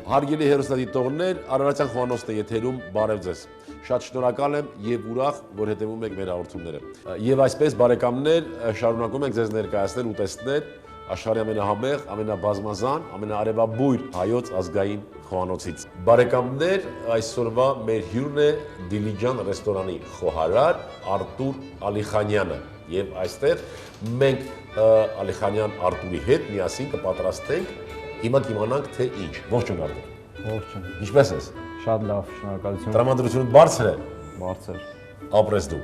Հարգելի հեռուստադիտողներ, Արարատյան Խոհանոցն է եթերում, բարև ձեզ։ Շատ շնորհակալ եմ եւ ուրախ, որ հետևում եք մեր հաղորդումները։ Եվ այսպես բարեկամներ, շարունակում ենք ձեզ ներկայացնել ու տեսնել աշխարհի ամենահամեղ, ամենաբազմազան, ամենաարևաբույր հայոց ազգային խոհանոցից։ Բարեկամներ, այսօրվա մեր հյուրն է Դիլիջան ռեստորանի խոհարար Արտուր Ալիխանյանը։ Եվ այստեղ մենք Ալիխանյան Արտուրի հետ միասին կպատրաստենք Հիմա կիմանանք, թե ինչ։ Ողջույն Արտուր։ Ողջույն։ Ինչպե՞ս ես։ Շատ լավ, շնորհակալություն։ Տրամադրությունը բարձր է։ Բարձր։ Ապրես դու։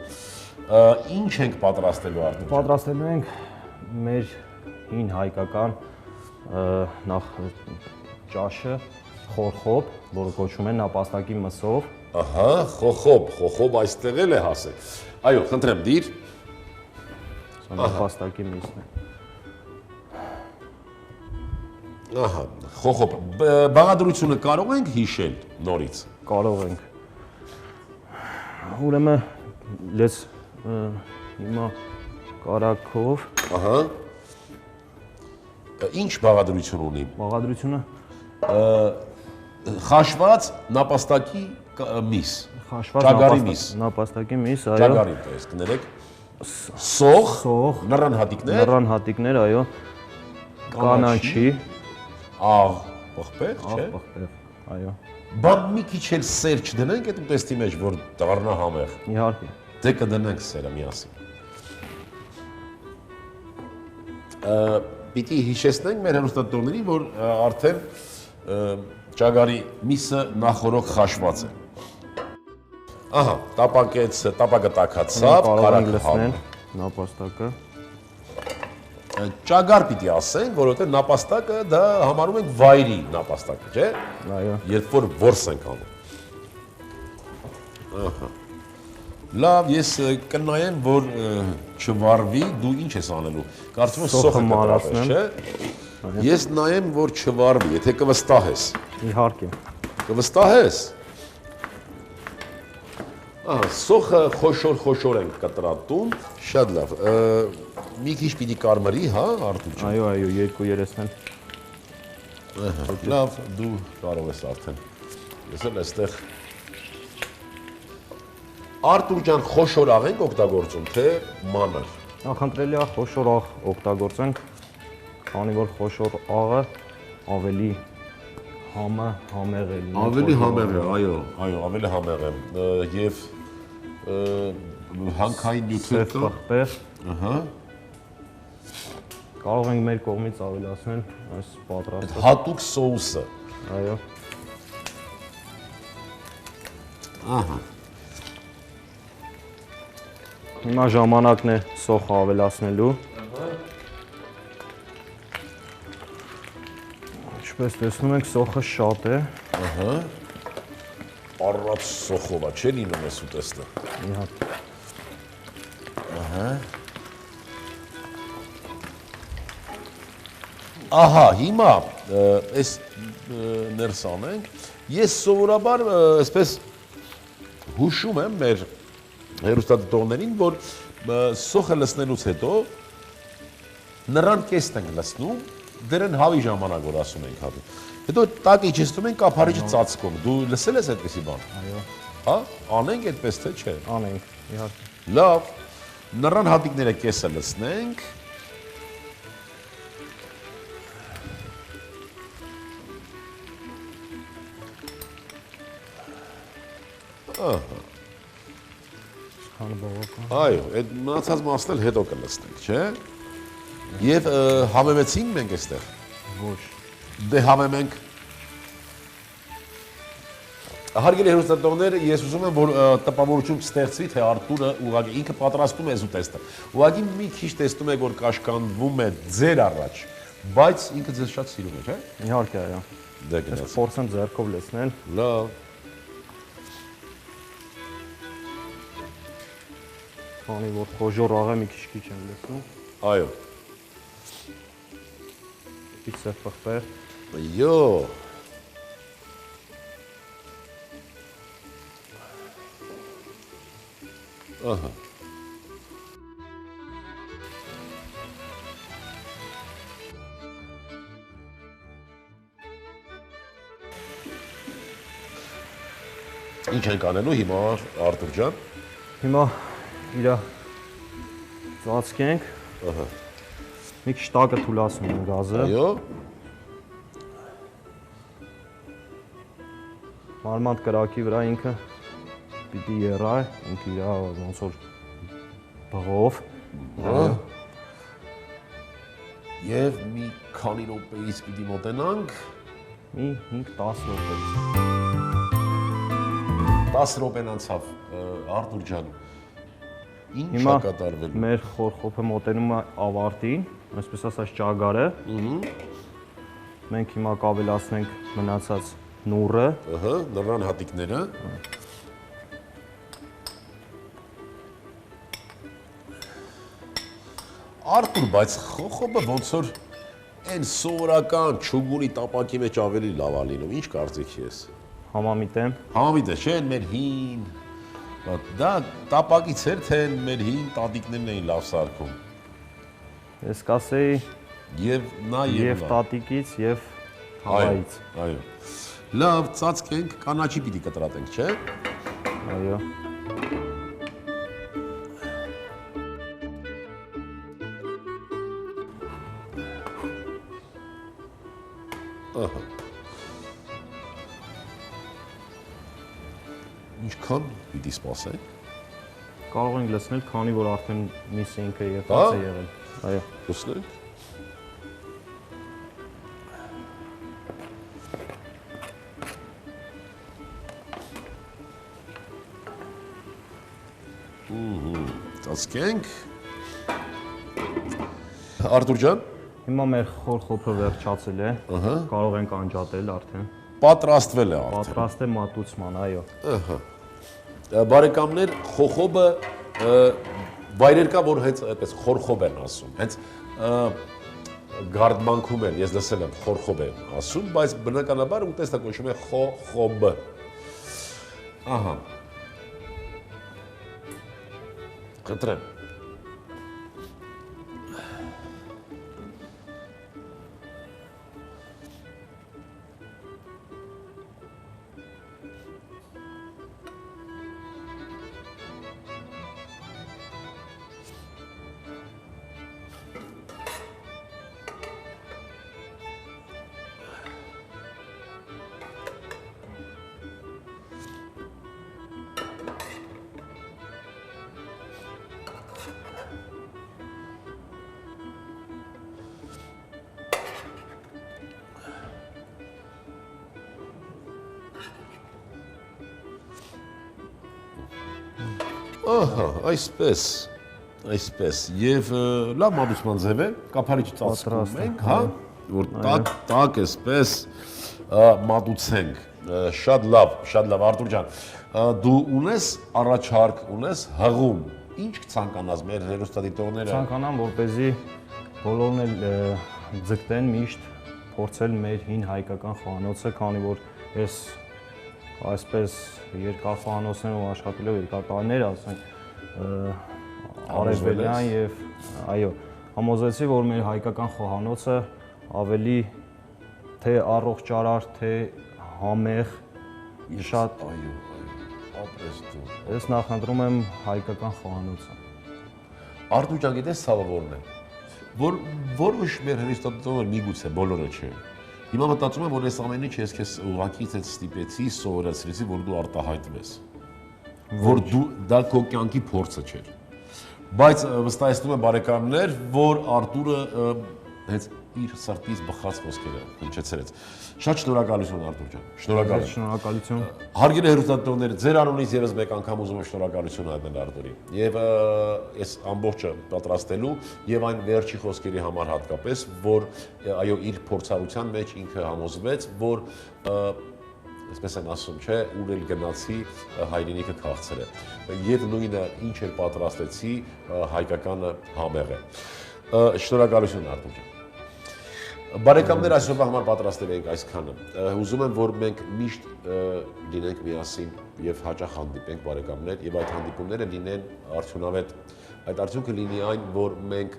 Ինչ ենք պատրաստելու Արտուր։ Պատրաստելու ենք մեր հին հայկական նախ ճաշը, խորխոբ, որը կոչվում է նապաստակի մսով։ Ահա, խոխոբ այստեղ էլ է հասել։ Այո, խնդրեմ, դիր։ Սա նապաստակի միսն է։ Ահա, խոխոբ։ Բաղադրությունը կարող ենք հիշել նորից։ Կարող ենք։ Ուրեմն լես հիմա կարակով։ Ահա։ Ինչ բաղադրություն ունի։ Բաղադրությունը խաշված նապաստակի միս։ Խաշված նապաստակի միս, այո։ Ճագարի, պես կներեք։ Սող, նռան հատիկներ։ Նռան հատիկներ, այո։ Կանաչի։ Աղ, պղպեղ, չէ։ Աղ, պղպեղ, այո։ Բայց մի քիչ էլ սեր չդնենք այդ ուտեստի մեջ, որ դառնա համեղ։ Իհարկե։ Դե կդնենք սերը միասին։ Պիտի հիշեցնենք մեր հեռուստադիտողներին, որ արդեն ճագարի միսը նախորոք խաշված է։ Ահա, տապակը տաքացավ, կարակը համ։ Նապաստակը։ Ճագար պիտի ասենք, որովհետև նապաստակը դա համարում ենք վայրի նապաստակը, չէ՞։ Այո։ Երբ որ որս ենք անում։ Ահա։ Լավ, ես կնայեմ, որ չվարվի, դու ինչ ես անելու։ Կարծում եմ սոխը կտրատես, չէ։ Ես նայեմ, որ չվարվի, եթե կվստահես։ Իհարկե։ Կվստահես։ Ահա, սոխը խոշոր ենք կտրատում, շատ լավ։ Մի քիչ պիտի կարմրի, հա, Արտուր ջան։ Այո, 2-3 են։ Ահա, լավ, դու կարող ես արդեն։ Ես էլ այստեղ Արտուր ջան, խոշոր աղ ենք օգտագործում, թե մանր։ Նախընտրելի է խոշոր աղ օգտագործենք, քանի որ խոշոր աղը ավելի համեղ է լինում։ Ավելի համեղ է, այո, ավելի համեղ է։ Եվ հանքային նյութերը պղպեղ։ Ահա։ Կարող ենք մեր կողմից ավելացնել այս պատրաստը։ Հատուկ սոուսը։ Այո։ Ահա։ Հիմա ժամանակն է սոխը ավելացնելու։ Ինչպես տեսնում եք, սոխը շատ է։ Ահա։ Առատ սոխով է, չէ՞ լինում այս ուտեստը։ Իհարկե։ Ահա։ Ահա, հիմա այս ներս անենք, ես սովորաբար այսպես հուշում եմ մեր հեռուստադիտողներին, որ սոխը լցնելուց հետո նռան կեստ ենք լցնում, դրան հավի ժամանակ որ ասում ենք հավի։ Հետո տակ իջեցնում ենք կափարիչը ծածկում։ Դու լսել ես այդպեսի բան։ Այո։ Հա, անենք այդպես թե չէ։ Անենք, իհարկե։ Լավ, նռան հատիկները կեսը լցնենք։ Ահա։ Քանի բավական։ Այո, այդ մնացած մասն էլ հետո կլցնենք, չէ՞։ Եվ համեմեցինք մենք այստեղ։ Ոչ։ Դե համեմենք։ Հարգելի հեռուստադիտողներ, ես ուզում եմ, որ տպավորություն կստեղծվի, թե Արտուրը ուղղակի ինքը պատրաստում է այս ուտեստը։ Ուղղակի մի քիչ տեսնում եք, որ կաշկանդվում է ձեր առաջ, բայց ինքը ձեզ շատ սիրում է, չէ՞։ Իհարկե, այո։ Դե գնաց։ Փորձեմ ձեռքով լցնել։ Լավ։ Քանի որ խոժոր աղը մի քիչ եմ լցնում։ Այո։ Քիչ սև պղպեղ։ Այո։ Ահա։ Ինչ ենք անելու հիմա Արտուր ջան։ Հիմա իր ծածկենք։ Ահա։ Մի քիչ տակը թուլացնում ենք գազը։ Այո։ Մարմանդ կրակի վրա ինքը պիտի եռա, ինքը իր ոնց որ բղով։ Եվ մի քանի րոպեից պիտի մոտենանք։ Մի 5-10 րոպե։ 10 րոպեն անցավ Արտուր ջան։ Ինչ Հիմա է կատարվել։ մեր խորխոփը մոտենում է ավարտին, այսպես ասած ճագարը։ Մենք հիմա կավելացնենք մնացած նուռը։ Ահա, նռան հատիկները։ Արտուր, բայց խոխոբը ոնց որ այն սովորական չուգունի տապակի մեջ ավելի լավ է լինում։ Ինչ կարծիքի ես։ Համամիտ եմ։ Համամիտ է, չէ՞, մեր հին։ Դա տապակից էր, թե մեր հին տատիկներն էին լավ սարքում։ Ես կասեի Եվ նա եւ նա։ տատիկից եւ հավայից։ Այո։ Լավ, ծածկենք, կանաչի պիտի կտրատենք, չէ՞։ Այո։ Ահա։ Ինչքան պիտի սպասենք։ Կարող ենք լցնել, քանի որ արդեն միսը ինքը եղած է եղել։ Այո։ Լսնենք։ Ծածկենք։ Արտուր ջան, Հիմա մեր խորխոփը վերջացել է։ Կարող ենք անջատել արդեն։ պատրաստվել է արդեն։ Պատրաստ է մատուցման, այո։ Բարեկամներ, խոխոբը վայրեր կա, որ հենց այդպես խորխոբ են ասում։ Հենց գարդմանքում են, ես լսել եմ խորխոբ են ասում, բայց բնականաբար ուտեստը կոչվում է խոխոբ։ Ահա։ Կտրեմ։ Ահա, այսպես, եւ լավ մատուցման ձև է, կափարիչ ծածկում ենք, հա, որ տակ էսպես մատուցենք, շատ լավ, Արտուր ջան, դու ունես առաջարկ, ունես հղում, ինչ կցանկանաս մեր հեռուստադիտողները։ Ցանկանամ, որպեսզի բոլորն էլ ձգտեն միշտ փորձել մեր հին հայկական խոհանոցը, քանի որ ես այսպես երկար խոհանոցներով աշխատելով երկար տարիներ, ասենք արևելյան եւ այո, համոզեցի, որ մեր հայկական խոհանոցը ավելի թե առողջարար, թե համեղ, շատ Այո, ապրես դու։ ես նախընտրում եմ հայկական խոհանոցը։ Արտուր ջան, գիտես ցավը որն է։ Որ ոչ մեր հեռուստադիտողները միգուցե բոլորը չէ։ Հիմա մտածում եմ, որ այս ամեն ինչ ես քեզ ուղղակի ցած ստիպեցի, սովորեցրեցի, որ դու արտահայտվես։ Որ դու դա քո կյանքի փորձը չէր։ Բայց վստահեցնում եմ բարեկամներ, որ Արտուրը հենց իր սրտից բխած խոսքերը հնչեցրեց։ Շատ շնորհակալություն Արտուր ջան։ Շնորհակալ եմ։ Շնորհակալություն։ Հարգելի հեռուստադիտողներ, ձեր անունից եւս մեկ անգամ ուզում եմ շնորհակալություն հայտնել Արտուրին։ Եվ այս ամբողջը պատրաստելու եւ այն վերջի խոսքերի համար հատկապես, որ այո, իր փորձառության մեջ ինքը համոզվեց, որ այսպես են ասում, չէ, ուր էլ գնացի հայրենիքը քաղցր է։ Եվ նույնը ինչ էլ պատրաստեցի, հայկականը համեղ է։ Շնորհակալություն Արտուր ջան։ Բարեկամներ, այսօրվա համար պատրաստել ենք այսքանը։ Ուզում եմ, որ մենք միշտ լինենք միասին եւ հաճախ հանդիպենք բարեկամներ եւ այդ հանդիպումները լինեն արդյունավետ։ Այդ արդյունքը լինի այն, որ մենք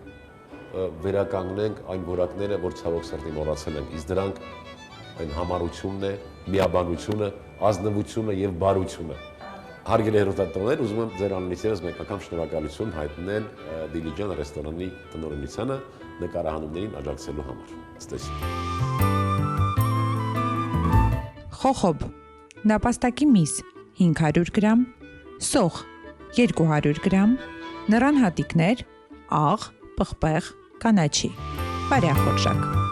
վերականգնենք այն որակները, որ ցավոք սրտի մոռացել ենք, իսկ դրանք այն համառությունն է, միաբանությունը, ազնվությունը եւ բարությունը։ Հարգելի հեռուստատողներ, ուզում եմ ձեր անունից եւս մեկ անգամ շնորհակալություն հայտնել Դիլիջան ռեստորանի տնօրինությանը նկարահանումներին աջակցելու համար։ Ստեսին։ Խոխոբ, նապաստակի միս 500 գրամ, սոխ 200 գրամ, նռան հատիկներ, աղ, պղպեղ, կանաչի, բարյախորշակ։